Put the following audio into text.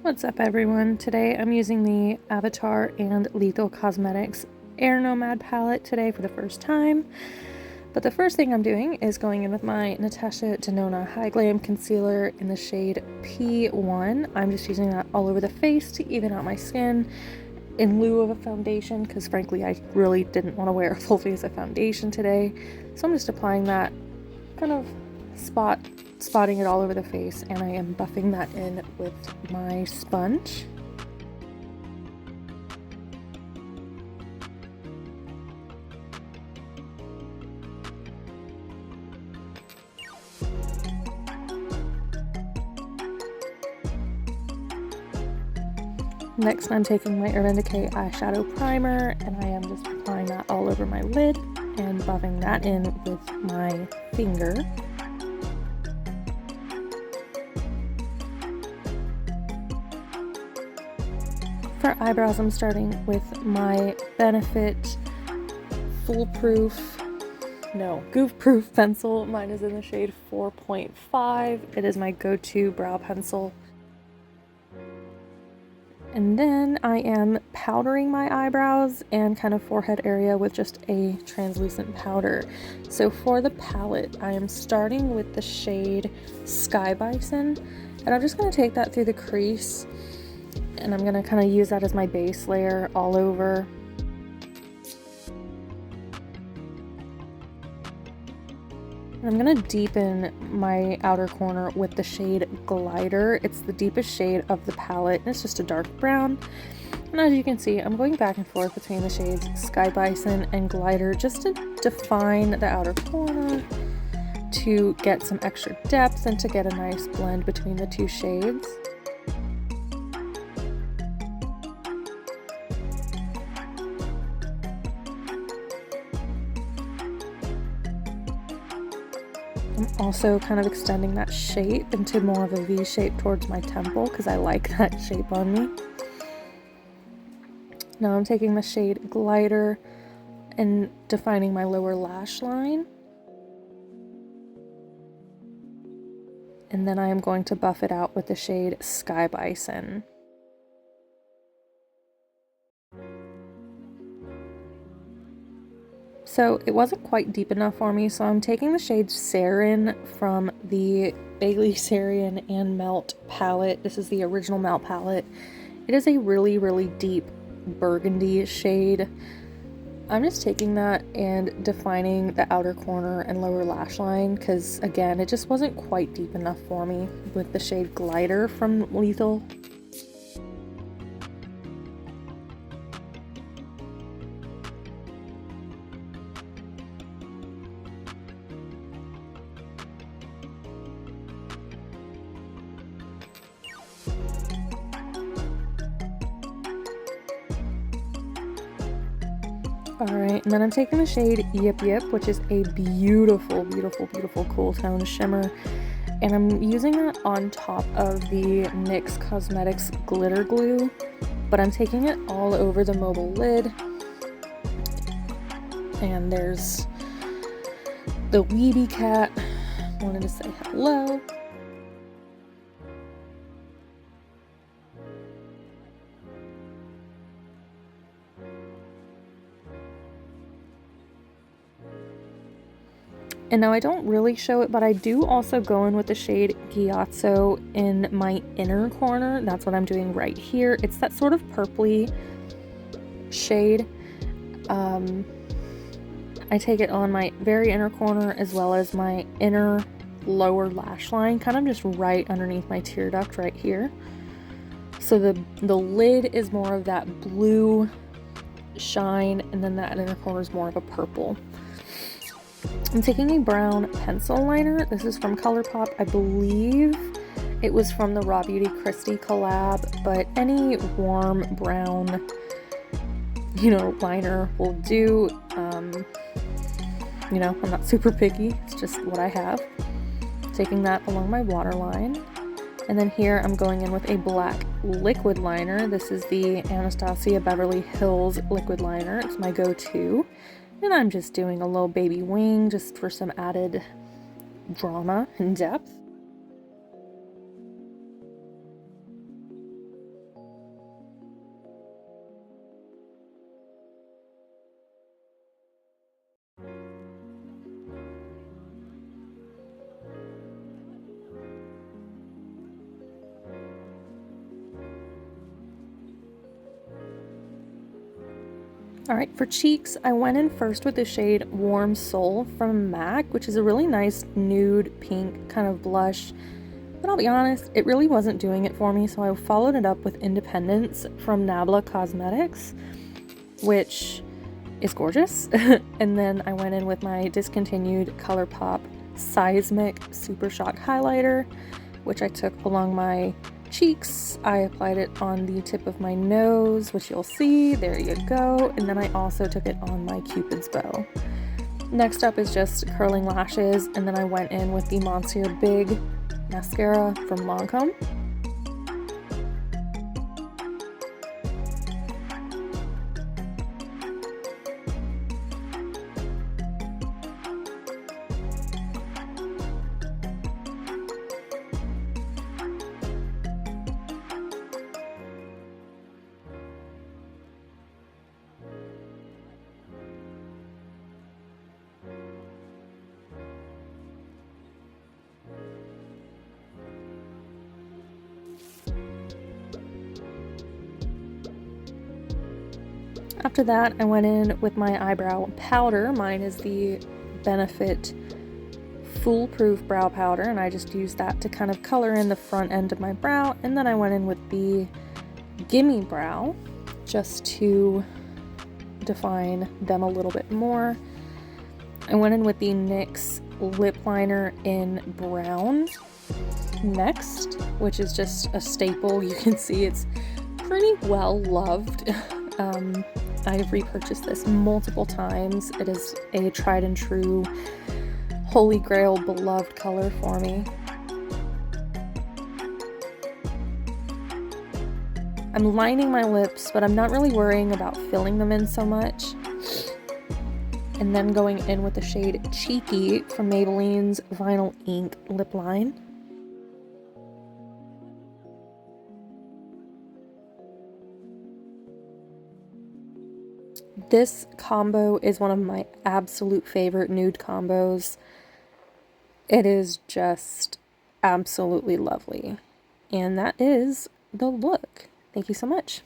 What's up everyone? Today I'm using the Avatar and Lethal Cosmetics Air Nomad palette today for the first time. But the first thing I'm doing is going in with my Natasha Denona Hy-Glam Concealer in the shade P1. I'm just using that all over the face to even out my skin in lieu of a foundation because frankly I really didn't want to wear a full face of foundation today. So I'm just applying that, kind of spotting it all over the face, and I am buffing that in with my sponge. Next, I'm taking my Urban Decay eyeshadow primer, and I am just applying that all over my lid and buffing that in with my finger. For eyebrows, I'm starting with my Benefit Goofproof pencil. Mine is in the shade 4.5. It is my go-to brow pencil. And then I am powdering my eyebrows and kind of forehead area with just a translucent powder. So for the palette, I am starting with the shade Sky Bison, and I'm just going to take that through the crease, and I'm going to kind of use that as my base layer all over. I'm going to deepen my outer corner with the shade Glider. It's the deepest shade of the palette, and it's just a dark brown. And as you can see, I'm going back and forth between the shades Sky Bison and Glider just to define the outer corner, to get some extra depth and to get a nice blend between the two shades. I'm also kind of extending that shape into more of a V shape towards my temple because I like that shape on me. Now I'm taking the shade Glider and defining my lower lash line. And then I am going to buff it out with the shade Sky Bison. So it wasn't quite deep enough for me, so I'm taking the shade Sarian from the Bailey Sarian and Melt palette. This is the original Melt palette. It is a really, really deep burgundy shade. I'm just taking that and defining the outer corner and lower lash line because, again, it just wasn't quite deep enough for me with the shade Glider from Lethal. Alright, and then I'm taking the shade Yip Yip, which is a beautiful, beautiful, beautiful cool tone shimmer, and I'm using that on top of the NYX Cosmetics glitter glue, but I'm taking it all over the mobile lid. And there's the Weeby cat, wanted to say hello. And now I don't really show it, but I do also go in with the shade Gyatso in my inner corner. That's what I'm doing right here. It's that sort of purpley shade. I take it on my very inner corner as well as my inner lower lash line, kind of just right underneath my tear duct right here. So the lid is more of that blue shine, and then that inner corner is more of a purple. I'm taking a brown pencil liner. This is from Colourpop. I believe it was from the rawbeautykristi collab, but any warm brown, liner will do. I'm not super picky. It's just what I have. Taking that along my waterline. And then here I'm going in with a black liquid liner. This is the Anastasia Beverly Hills liquid liner. It's my go-to. And I'm just doing a little baby wing just for some added drama and depth. Alright, for cheeks, I went in first with the shade Warm Soul from MAC, which is a really nice nude pink kind of blush. But I'll be honest, it really wasn't doing it for me, so I followed it up with Independence from Nabla Cosmetics, which is gorgeous. And then I went in with my discontinued ColourPop Seismic Super Shock Highlighter, which I took along my cheeks. I applied it on the tip of my nose, which you'll see. There you go. And then I also took it on my Cupid's bow. Next up is just curling lashes, and then I went in with the Monsieur Big mascara from Lancome. After that, I went in with my eyebrow powder. Mine is the Benefit Foolproof brow powder, and I just used that to kind of color in the front end of my brow. And then I went in with the Gimme brow just to define them a little bit more. I went in with the NYX lip liner in brown next, which is just a staple. You can see it's pretty well loved. I've repurchased this multiple times. It is a tried and true holy grail beloved color for me. I'm lining my lips, but I'm not really worrying about filling them in so much. And then going in with the shade Cheeky from Maybelline's Vinyl Ink lip line. This combo is one of my absolute favorite nude combos. It is just absolutely lovely. And that is the look. Thank you so much.